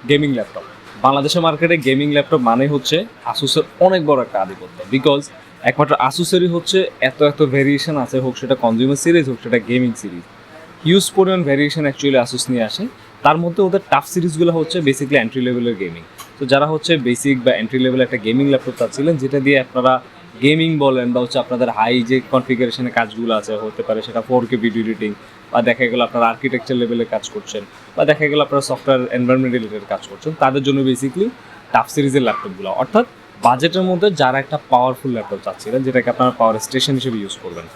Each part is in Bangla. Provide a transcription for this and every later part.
Gaming laptop. বাংলাদেশের মার্কেটে গেমিং ল্যাপটপ মানে হচ্ছে আসুসের অনেক বড় একটা আধিপত্য, বিকজ একমাত্র আসুসেরই হচ্ছে এত এত ভেরিয়েশন আছে, হোক সেটা কনজিউমার সিরিজ হোক সেটা গেমিং সিরিজ, হিউজ পরিমাণ ভেরিয়েশন অ্যাকচুয়ালি আসুস নিয়ে আসে। তার মধ্যে ওদের টাফ সিরিজগুলো হচ্ছে বেসিক্যালি এন্ট্রি লেভেলের গেমিং। তো যারা হচ্ছে বেসিক বা এন্ট্রি লেভেল একটা গেমিং ল্যাপটপ চাচ্ছিলেন, যেটা দিয়ে আপনারা গেমিং বলেন বা হচ্ছে আপনাদের হাই যে কনফিগারেশনের কাজগুলো আছে, হতে পারে সেটা 4K ভিডিও এডিটিং, বা দেখা গেল আপনারা আর্কিটেকচার লেভেলে কাজ করছেন, বা দেখা গেল আপনারা সফটওয়্যার এনভায়রনমেন্ট রিলেটেড কাজ করছেন, তাদের জন্য বেসিক্যালি টাফ সিরিজের ল্যাপটপগুলো, অর্থাৎ বাজেটের মধ্যে যারা একটা পাওয়ারফুল ল্যাপটপ চাচ্ছিলেন যেটাকে আপনারা পাওয়ার স্টেশন হিসেবে ইউজ করবেন।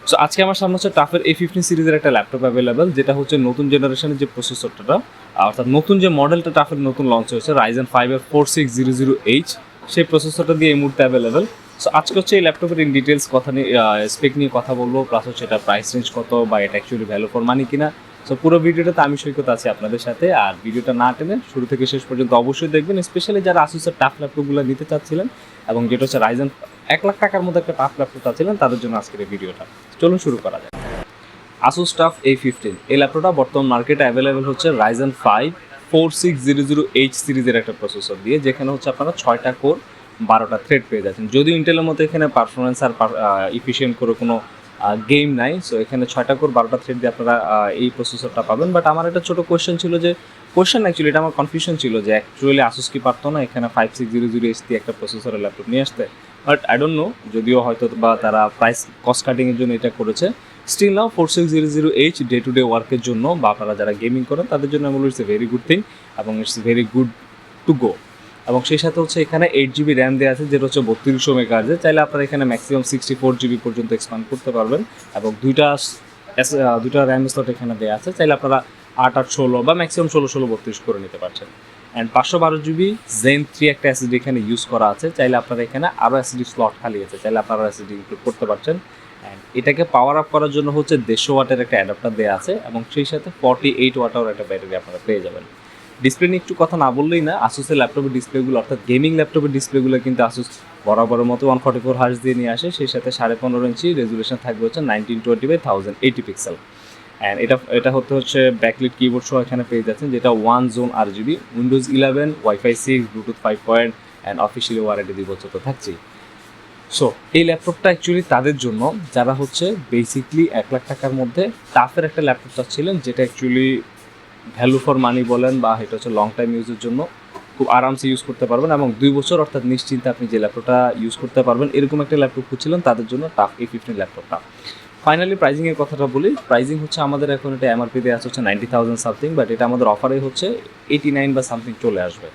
সো আজকে আমার সামনে হচ্ছে টাফের A15 সিরিজের একটা ল্যাপটপ অ্যাভেলেবেল, যেটা হচ্ছে নতুন জেনারেশনের যে প্রসেসরটা, অর্থাৎ নতুন যে মডেলটা টাফের নতুন লঞ্চ হয়েছে Ryzen 5 4600H, সেই প্রসেসরটা দিয়ে এই মুহূর্তে অ্যাভেলেবেল। সো আজকে হচ্ছে এই ল্যাপটপের ইন ডিটেলস কথা নিয়ে স্পেক নিয়ে কথা বলবো, প্লাস হচ্ছে এটা প্রাইস রেঞ্জ কত বা এটা অ্যাকচুয়ালি ভ্যালু ফর মানি কিনা। সো পুরো ভিডিওটাতে আমি সৈকত আছি আপনাদের সাথে, আর ভিডিওটা না টেনে শুরু থেকে শেষ পর্যন্ত অবশ্যই দেখবেন, স্পেশালি যারা আসুসের টাফ ল্যাপটপগুলো নিতে চাচ্ছিলেন এবং যেটা হচ্ছে Ryzen 1 লাখ টাকার মধ্যে একটা টাফ ল্যাপটপ চাচ্ছিলেন, তাদের জন্য আজকের এই ভিডিওটা। চলুন শুরু করা যায়। ASUS TUF A15 এই ল্যাপটপটা বর্তমান মার্কেটে অ্যাভেলেবেল হচ্ছে Ryzen 5 4600H সিরিজের একটা প্রসেসর দিয়ে, যেখানে হচ্ছে আপনারা 6টা কোর 12টা থ্রেড পেয়ে যাচ্ছেন। যদিও ইন্টেলের মতো এখানে পারফরমেন্স আর ইফিশিয়েন্ট করে কোনো গেম নাই, সো এখানে 6টা কোর 12টা থ্রেড দিয়ে আপনারা এই প্রসেসরটা পাবেন। বাট আমার একটা ছোটো কোয়েশ্চেন ছিল, যে কোয়েশ্চেন অ্যাকচুয়ালি এটা আমার কনফিউশন ছিল, যে অ্যাকচুয়ালি ASUS কি পারতো না এখানে 5600H দিয়ে একটা প্রসেসরের ল্যাপটপ নিয়ে আসতে। বাট আই ডোন্ট নো, যদিও হয়তো বা তারা প্রাইস কস্ট কাটিংয়ের জন্য এটা করেছে। Still now 4600H day to day ওয়ার্কের জন্য বা আপনারা যারা গেমিং করেন তাদের জন্য আমি বলি it's a very good thing এবং it's very good to go. এবং সেই সাথে হচ্ছে এখানে 8GB র্যাম দেওয়া আছে, যেটা হচ্ছে 3200 মেগাহার্জের। চাইলে আপনারা এখানে ম্যাক্সিমাম 64GB পর্যন্ত এক্সপান্ড করতে পারবেন, এবং দুইটা র্যাম স্লট এখানে দেওয়া আছে। চাইলে আপনারা 8/8/16 বা ম্যাক্সিমাম 16/16/32 করে নিতে পারছেন। অ্যান্ড 512GB Zen 3 একটা এসএসডি এখানে ইউজ করা আছে। চাইলে আপনারা এখানে আরও এসএসডি স্লট খালি আছে, চাইলে আপনারা এসএসডি ইনক্লুড করতে পারছেন। অ্যান্ড এটাকে পাওয়ার আপ করার জন্য হচ্ছে 150 ওয়াটের একটা অ্যাডাপ্টার দেওয়া আছে, এবং সেই সাথে 48 ওয়াটের একটা ব্যাটারি আপনারা পেয়ে যাবেন। ডিসপ্লে নিয়ে একটু কথা না বললেই না, আসুসের ল্যাপটপের ডিসপ্লেগুলো অর্থাৎ গেমিং ল্যাপটপের ডিসপ্লেগুলো কিন্তু আসুস বরাবরের মতো 144 হার্জ দিয়ে নিয়ে আসে। সেই সাথে 15.5 ইঞ্চি রেজুলেশন থাকবে হচ্ছে 1920x1080 পিক্সেল। অ্যান্ড এটা হচ্ছে ব্যাকলিট কিবোর্ড সহ এখানে পেয়ে যাচ্ছেন, যেটা 1 zone RGB, Windows 11, Wi-Fi 6, Bluetooth 5 point, and officially warranty 2 বছর তো থাকছেই। সো এই ল্যাপটপটা অ্যাকচুয়ালি তাদের জন্য যারা হচ্ছে বেসিকলি 1 লাখ টাকার মধ্যে টাফের একটা ল্যাপটপ চাচ্ছিলেন, যেটা অ্যাকচুয়ালি ভ্যালু ফর মানি বলেন বা এটা হচ্ছে লং টাইম ইউজের জন্য খুব আরামসে ইউজ করতে পারবেন, এবং 2 বছর অর্থাৎ নিশ্চিন্তে আপনি যে ল্যাপটপটা ইউজ করতে পারবেন, এরকম একটা ল্যাপটপ খুঁজছিলেন, তাদের জন্য টাফ A15 ল্যাপটপটা। ফাইনালি প্রাইজিংয়ের কথাটা বলি। প্রাইজিং হচ্ছে আমাদের এখন এটা MRP দেওয়া হচ্ছে 90,000 সামথিং, বাট এটা আমাদের অফারে হচ্ছে 89 বা সামথিং চলে আসবে।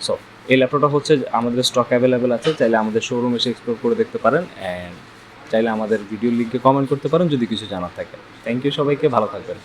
সো এই ল্যাপটপটা হচ্ছে আমাদের স্টক অ্যাভেলেবেল আছে, চাইলে আমাদের শোরুম এসে এক্সপ্লোর করে দেখতে পারেন, অ্যান্ড চাইলে আমাদের ভিডিও লিঙ্কে কমেন্ট করতে পারেন যদি কিছু জানার থাকে। থ্যাংক ইউ সবাইকে, ভালো থাকবেন।